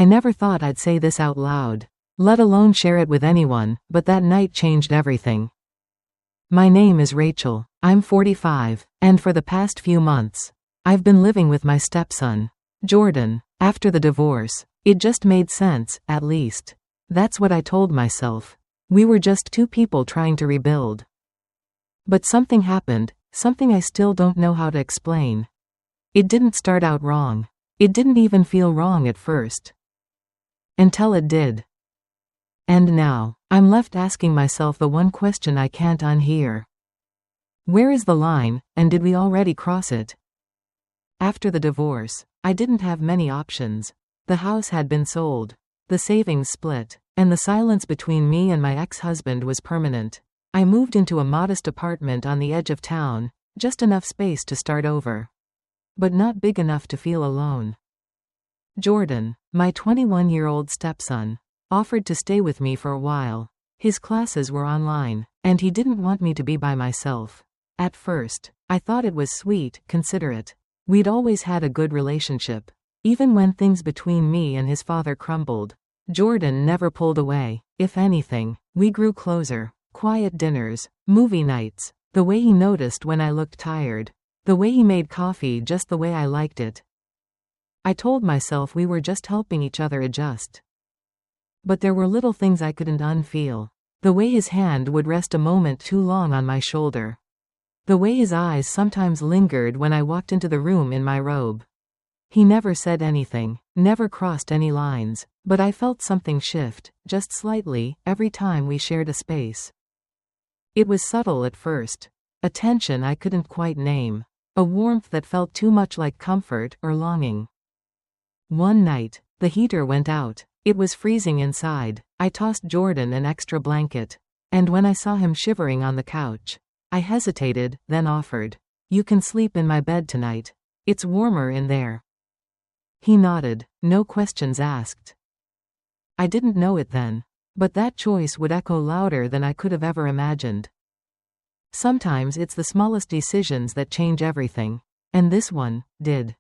I never thought I'd say this out loud, let alone share it with anyone, but that night changed everything. My name is Rachel. I'm 45, and for the past few months, I've been living with my stepson, Jordan. After the divorce, it just made sense, at least. That's what I told myself. We were just two people trying to rebuild. But something happened, something I still don't know how to explain. It didn't start out wrong. It didn't even feel wrong at first. Until it did. And now, I'm left asking myself the one question I can't unhear. Where is the line, and did we already cross it? After the divorce, I didn't have many options. The house had been sold, the savings split, and the silence between me and my ex-husband was permanent. I moved into a modest apartment on the edge of town, just enough space to start over. But not big enough to feel alone. Jordan, my 21-year-old stepson, offered to stay with me for a while. His classes were online, and he didn't want me to be by myself. At first, I thought it was sweet, considerate. We'd always had a good relationship. Even when things between me and his father crumbled, Jordan never pulled away. If anything, we grew closer. Quiet dinners, movie nights, the way he noticed when I looked tired, the way he made coffee just the way I liked it. I told myself we were just helping each other adjust. But there were little things I couldn't unfeel. The way his hand would rest a moment too long on my shoulder. The way his eyes sometimes lingered when I walked into the room in my robe. He never said anything, never crossed any lines, but I felt something shift, just slightly, every time we shared a space. It was subtle at first. A tension I couldn't quite name. A warmth that felt too much like comfort or longing. One night, the heater went out. It was freezing inside. I tossed Jordan an extra blanket. And when I saw him shivering on the couch, I hesitated, then offered, "You can sleep in my bed tonight. It's warmer in there." He nodded, no questions asked. I didn't know it then, but that choice would echo louder than I could have ever imagined. Sometimes it's the smallest decisions that change everything, and this one did.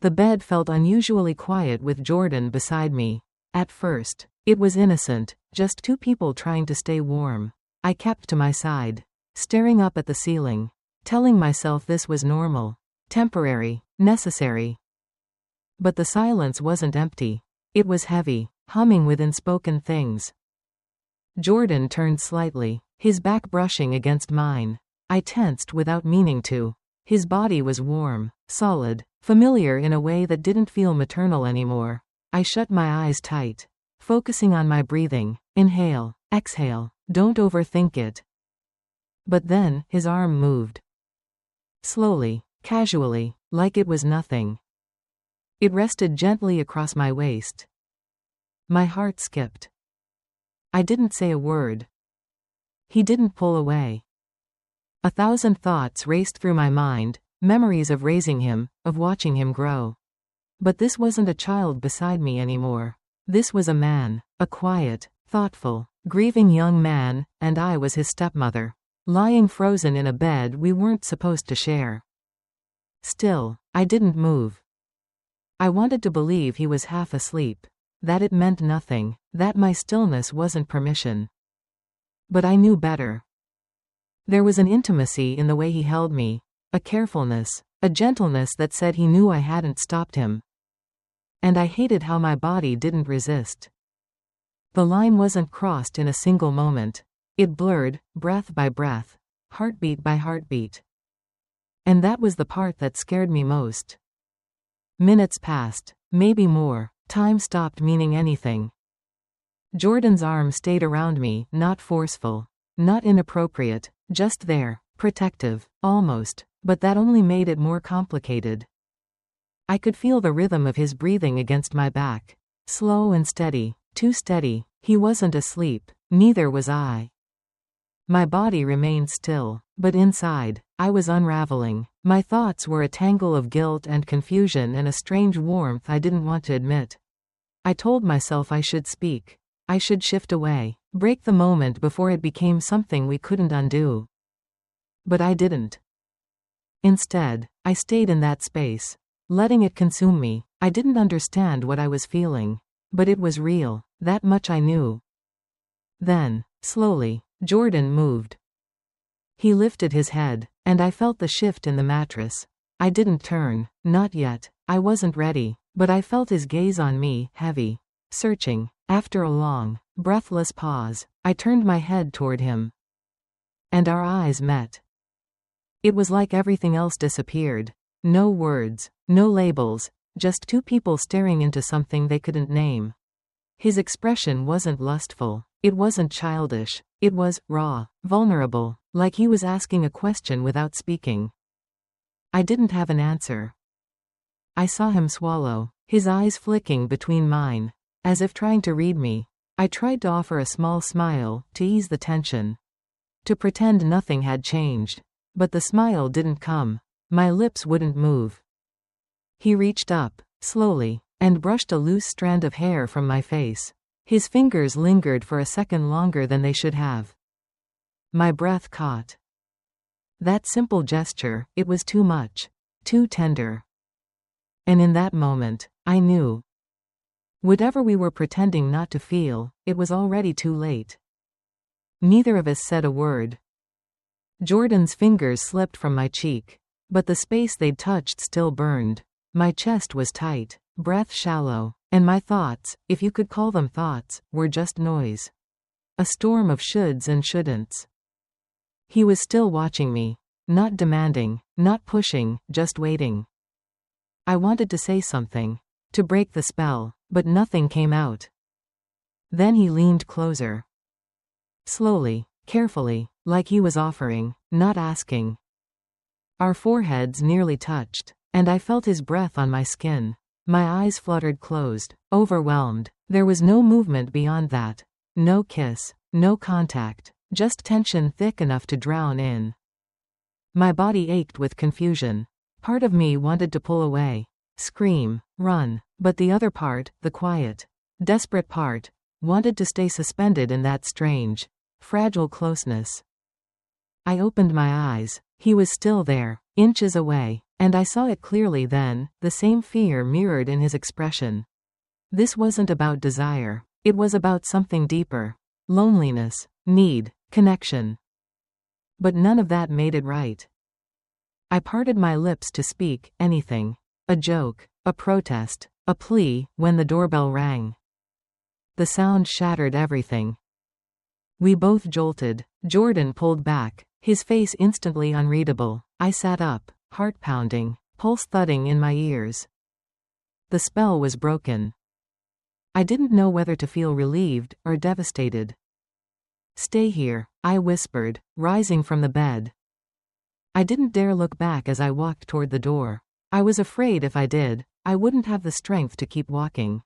The bed felt unusually quiet with Jordan beside me. At first, it was innocent, just two people trying to stay warm. I kept to my side, staring up at the ceiling, telling myself this was normal, temporary, necessary. But the silence wasn't empty. It was heavy, humming with unspoken things. Jordan turned slightly, his back brushing against mine. I tensed without meaning to. His body was warm, solid, familiar in a way that didn't feel maternal anymore. I shut my eyes tight, focusing on my breathing. Inhale, exhale, don't overthink it. But then, his arm moved. Slowly, casually, like it was nothing. It rested gently across my waist. My heart skipped. I didn't say a word. He didn't pull away. 1,000 thoughts raced through my mind, memories of raising him, of watching him grow. But this wasn't a child beside me anymore. This was a man, a quiet, thoughtful, grieving young man, and I was his stepmother, lying frozen in a bed we weren't supposed to share. Still, I didn't move. I wanted to believe he was half asleep, that it meant nothing, that my stillness wasn't permission. But I knew better. There was an intimacy in the way he held me, a carefulness, a gentleness that said he knew I hadn't stopped him. And I hated how my body didn't resist. The line wasn't crossed in a single moment. It blurred, breath by breath, heartbeat by heartbeat. And that was the part that scared me most. Minutes passed, maybe more. Time stopped meaning anything. Jordan's arm stayed around me, not forceful, not inappropriate, just there, protective, almost, but that only made it more complicated. I could feel the rhythm of his breathing against my back. Slow and steady, too steady. He wasn't asleep, neither was I. My body remained still, but inside, I was unraveling. My thoughts were a tangle of guilt and confusion and a strange warmth I didn't want to admit. I told myself I should speak. I should shift away, break the moment before it became something we couldn't undo. But I didn't. Instead, I stayed in that space, letting it consume me. I didn't understand what I was feeling. But it was real, that much I knew. Then, slowly, Jordan moved. He lifted his head, and I felt the shift in the mattress. I didn't turn, not yet, I wasn't ready, but I felt his gaze on me, heavy, searching. After a long, breathless pause, I turned my head toward him. And our eyes met. It was like everything else disappeared. No words, no labels, just two people staring into something they couldn't name. His expression wasn't lustful, it wasn't childish, it was raw, vulnerable, like he was asking a question without speaking. I didn't have an answer. I saw him swallow, his eyes flicking between mine, as if trying to read me. I tried to offer a small smile, to ease the tension. To pretend nothing had changed. But the smile didn't come. My lips wouldn't move. He reached up, slowly, and brushed a loose strand of hair from my face. His fingers lingered for a second longer than they should have. My breath caught. That simple gesture, it was too much. Too tender. And in that moment, I knew. Whatever we were pretending not to feel, it was already too late. Neither of us said a word. Jordan's fingers slipped from my cheek. But the space they'd touched still burned. My chest was tight, breath shallow, and my thoughts, if you could call them thoughts, were just noise. A storm of shoulds and shouldn'ts. He was still watching me. Not demanding, not pushing, just waiting. I wanted to say something. To break the spell, but nothing came out. Then he leaned closer. Slowly, carefully, like he was offering, not asking. Our foreheads nearly touched, and I felt his breath on my skin. My eyes fluttered closed, overwhelmed. There was no movement beyond that. No kiss, no contact, just tension thick enough to drown in. My body ached with confusion. Part of me wanted to pull away, scream, run, but the other part, the quiet, desperate part, wanted to stay suspended in that strange, fragile closeness. I opened my eyes. He was still there, inches away, and I saw it clearly then, the same fear mirrored in his expression. This wasn't about desire. It was about something deeper. Loneliness, need, connection. But none of that made it right. I parted my lips to speak anything. A joke, a protest, a plea, when the doorbell rang. The sound shattered everything. We both jolted. Jordan pulled back, his face instantly unreadable. I sat up, heart pounding, pulse thudding in my ears. The spell was broken. I didn't know whether to feel relieved or devastated. "Stay here," I whispered, rising from the bed. I didn't dare look back as I walked toward the door. I was afraid if I did, I wouldn't have the strength to keep walking.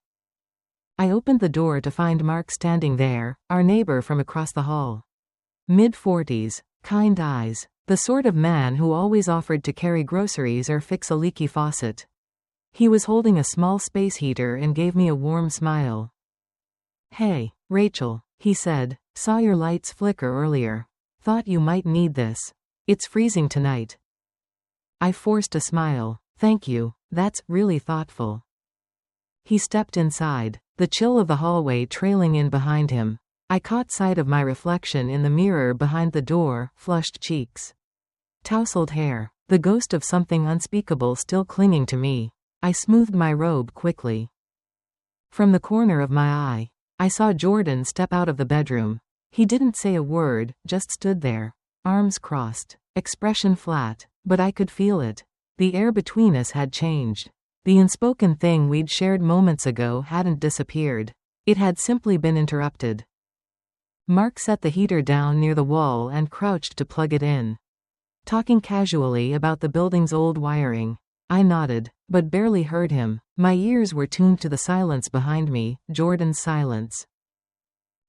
I opened the door to find Mark standing there, our neighbor from across the hall. Mid-40s, kind eyes, the sort of man who always offered to carry groceries or fix a leaky faucet. He was holding a small space heater and gave me a warm smile. "Hey, Rachel," he said, "saw your lights flicker earlier. Thought you might need this. It's freezing tonight." I forced a smile. "Thank you, that's really thoughtful." He stepped inside, the chill of the hallway trailing in behind him. I caught sight of my reflection in the mirror behind the door, flushed cheeks, tousled hair, the ghost of something unspeakable still clinging to me. I smoothed my robe quickly. From the corner of my eye, I saw Jordan step out of the bedroom. He didn't say a word, just stood there, arms crossed, expression flat, but I could feel it. The air between us had changed. The unspoken thing we'd shared moments ago hadn't disappeared. It had simply been interrupted. Mark set the heater down near the wall and crouched to plug it in. Talking casually about the building's old wiring. I nodded, but barely heard him. My ears were tuned to the silence behind me, Jordan's silence.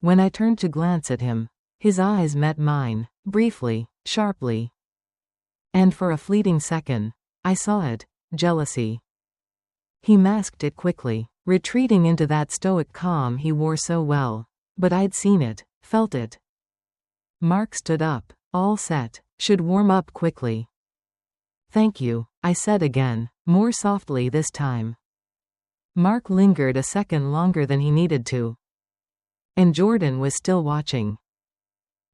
When I turned to glance at him, his eyes met mine, briefly, sharply. And for a fleeting second, I saw it, jealousy. He masked it quickly, retreating into that stoic calm he wore so well. But I'd seen it, felt it. Mark stood up, all set, should warm up quickly. "Thank you," I said again, more softly this time. Mark lingered a second longer than he needed to. And Jordan was still watching.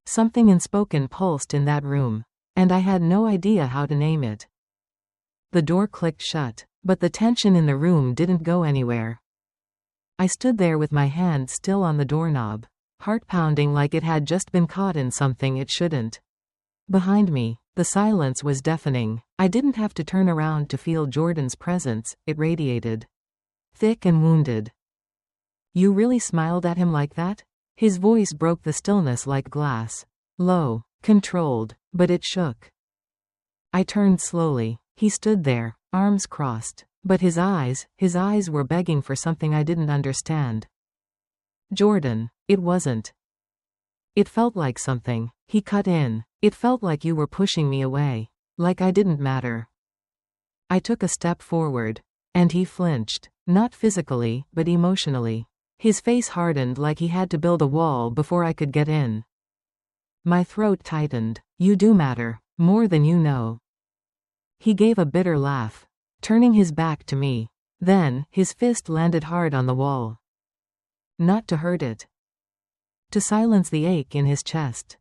Something unspoken pulsed in that room, and I had no idea how to name it. The door clicked shut, but the tension in the room didn't go anywhere. I stood there with my hand still on the doorknob, heart pounding like it had just been caught in something it shouldn't. Behind me, the silence was deafening. I didn't have to turn around to feel Jordan's presence, it radiated. Thick and wounded. "You really smiled at him like that?" His voice broke the stillness like glass. Low, controlled, but it shook. I turned slowly. He stood there, arms crossed, but his eyes were begging for something I didn't understand. "Jordan, it wasn't." It felt like something. He cut in. "It felt like you were pushing me away. Like I didn't matter." I took a step forward. And he flinched. Not physically, but emotionally. His face hardened like he had to build a wall before I could get in. My throat tightened. "You do matter. More than you know." He gave a bitter laugh, turning his back to me. Then, his fist landed hard on the wall. Not to hurt it. To silence the ache in his chest.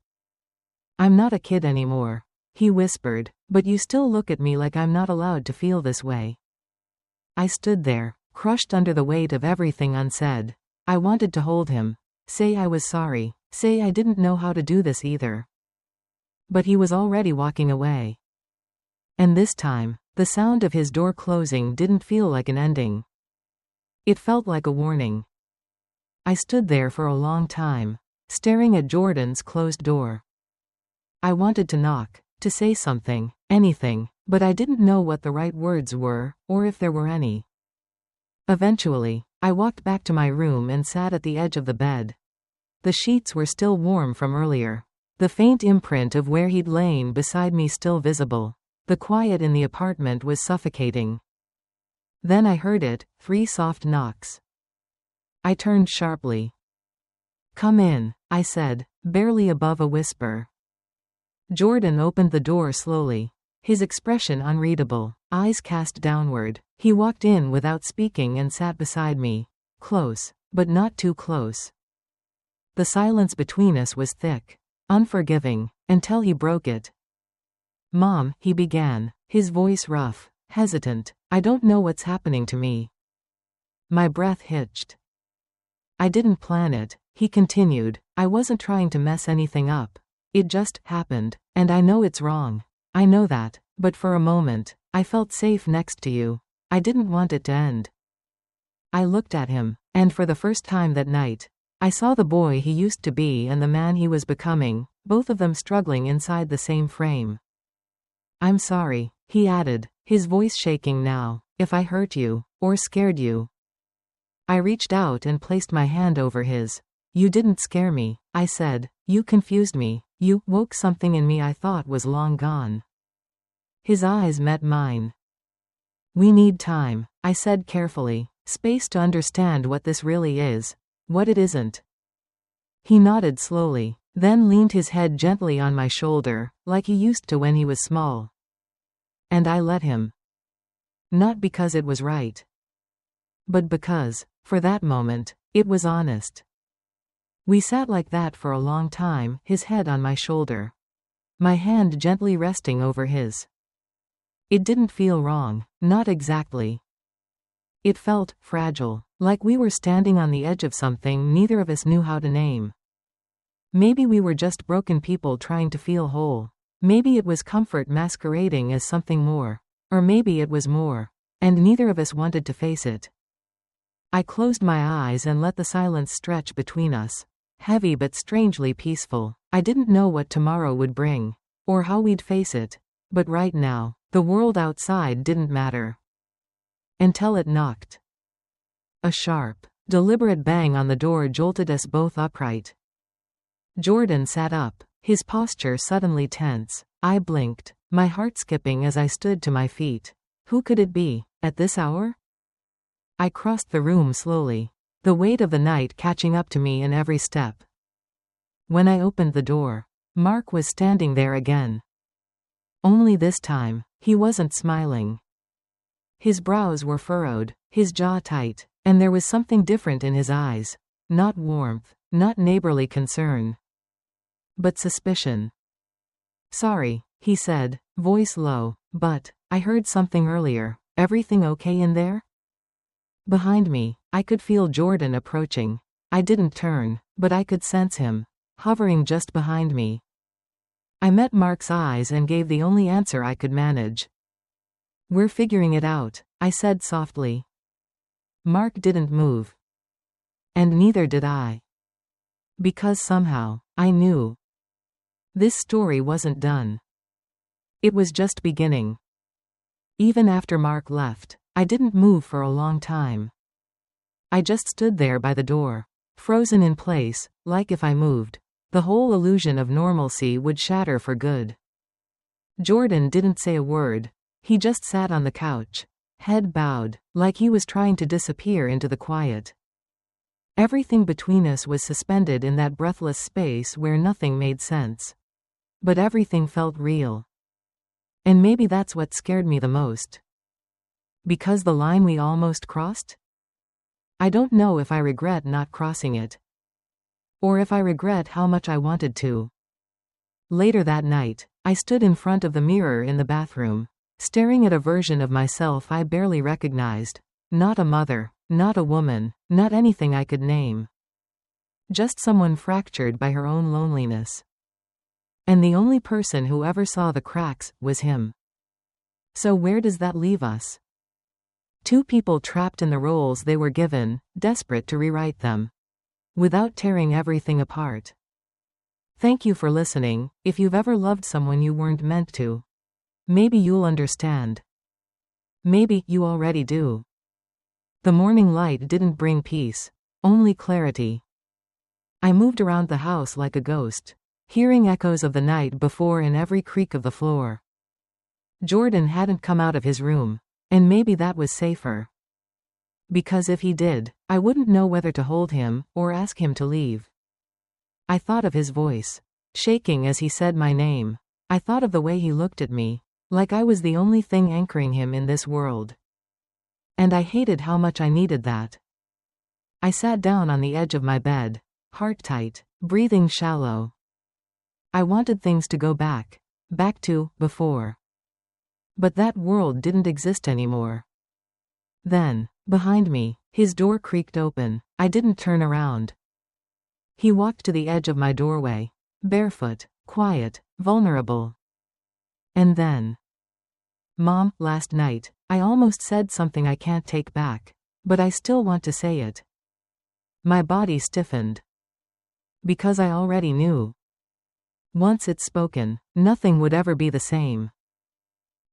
"I'm not a kid anymore," he whispered, "but you still look at me like I'm not allowed to feel this way." I stood there, crushed under the weight of everything unsaid. I wanted to hold him. Say I was sorry. Say I didn't know how to do this either. But he was already walking away. And this time, the sound of his door closing didn't feel like an ending. It felt like a warning. I stood there for a long time, staring at Jordan's closed door. I wanted to knock, to say something, anything, but I didn't know what the right words were, or if there were any. Eventually, I walked back to my room and sat at the edge of the bed. The sheets were still warm from earlier. The faint imprint of where he'd lain beside me still visible. The quiet in the apartment was suffocating. Then I heard it, 3 soft knocks. I turned sharply. "Come in," I said, barely above a whisper. Jordan opened the door slowly. His expression unreadable, eyes cast downward. He walked in without speaking and sat beside me. Close, but not too close. The silence between us was thick, unforgiving, until he broke it. "Mom," he began, his voice rough, hesitant, "I don't know what's happening to me." My breath hitched. "I didn't plan it," he continued. "I wasn't trying to mess anything up. It just happened, and I know it's wrong. I know that, but for a moment, I felt safe next to you. I didn't want it to end." I looked at him, and for the first time that night, I saw the boy he used to be and the man he was becoming, both of them struggling inside the same frame. "I'm sorry," he added, his voice shaking now, "if I hurt you, or scared you." I reached out and placed my hand over his. "You didn't scare me," I said. "You confused me. You woke something in me I thought was long gone." His eyes met mine. "We need time," I said carefully. "Space to understand what this really is. What it isn't." He nodded slowly, then leaned his head gently on my shoulder, like he used to when he was small. And I let him. Not because it was right. But because, for that moment, it was honest. We sat like that for a long time, his head on my shoulder. My hand gently resting over his. It didn't feel wrong, not exactly. It felt fragile, like we were standing on the edge of something neither of us knew how to name. Maybe we were just broken people trying to feel whole. Maybe it was comfort masquerading as something more. Or maybe it was more. And neither of us wanted to face it. I closed my eyes and let the silence stretch between us. Heavy but strangely peaceful. I didn't know what tomorrow would bring. Or how we'd face it. But right now, the world outside didn't matter. Until it knocked. A sharp, deliberate bang on the door jolted us both upright. Jordan sat up, his posture suddenly tense. I blinked, my heart skipping as I stood to my feet. Who could it be, at this hour? I crossed the room slowly, the weight of the night catching up to me in every step. When I opened the door, Mark was standing there again. Only this time, he wasn't smiling. His brows were furrowed, his jaw tight, and there was something different in his eyes. Not warmth, not neighborly concern, but suspicion. "Sorry," he said, voice low, "but I heard something earlier. Everything okay in there?" Behind me, I could feel Jordan approaching. I didn't turn, but I could sense him, hovering just behind me. I met Mark's eyes and gave the only answer I could manage. "We're figuring it out," I said softly. Mark didn't move. And neither did I. Because somehow, I knew. This story wasn't done. It was just beginning. Even after Mark left, I didn't move for a long time. I just stood there by the door, frozen in place, like if I moved, the whole illusion of normalcy would shatter for good. Jordan didn't say a word. He just sat on the couch, head bowed, like he was trying to disappear into the quiet. Everything between us was suspended in that breathless space where nothing made sense. But everything felt real. And maybe that's what scared me the most. Because the line we almost crossed? I don't know if I regret not crossing it. Or if I regret how much I wanted to. Later that night, I stood in front of the mirror in the bathroom, staring at a version of myself I barely recognized. Not a mother, not a woman, not anything I could name. Just someone fractured by her own loneliness. And the only person who ever saw the cracks was him. So where does that leave us? Two people trapped in the roles they were given, desperate to rewrite them, without tearing everything apart. Thank you for listening. If you've ever loved someone you weren't meant to, maybe you'll understand. Maybe you already do. The morning light didn't bring peace, only clarity. I moved around the house like a ghost, hearing echoes of the night before in every creak of the floor. Jordan hadn't come out of his room, and maybe that was safer. Because if he did, I wouldn't know whether to hold him or ask him to leave. I thought of his voice, shaking as he said my name. I thought of the way he looked at me, like I was the only thing anchoring him in this world. And I hated how much I needed that. I sat down on the edge of my bed, heart tight, breathing shallow. I wanted things to go back to before. But that world didn't exist anymore. Then, behind me, his door creaked open. I didn't turn around. He walked to the edge of my doorway, barefoot, quiet, vulnerable. And then, "Mom, last night, I almost said something I can't take back, but I still want to say it." My body stiffened. Because I already knew. Once it's spoken, nothing would ever be the same.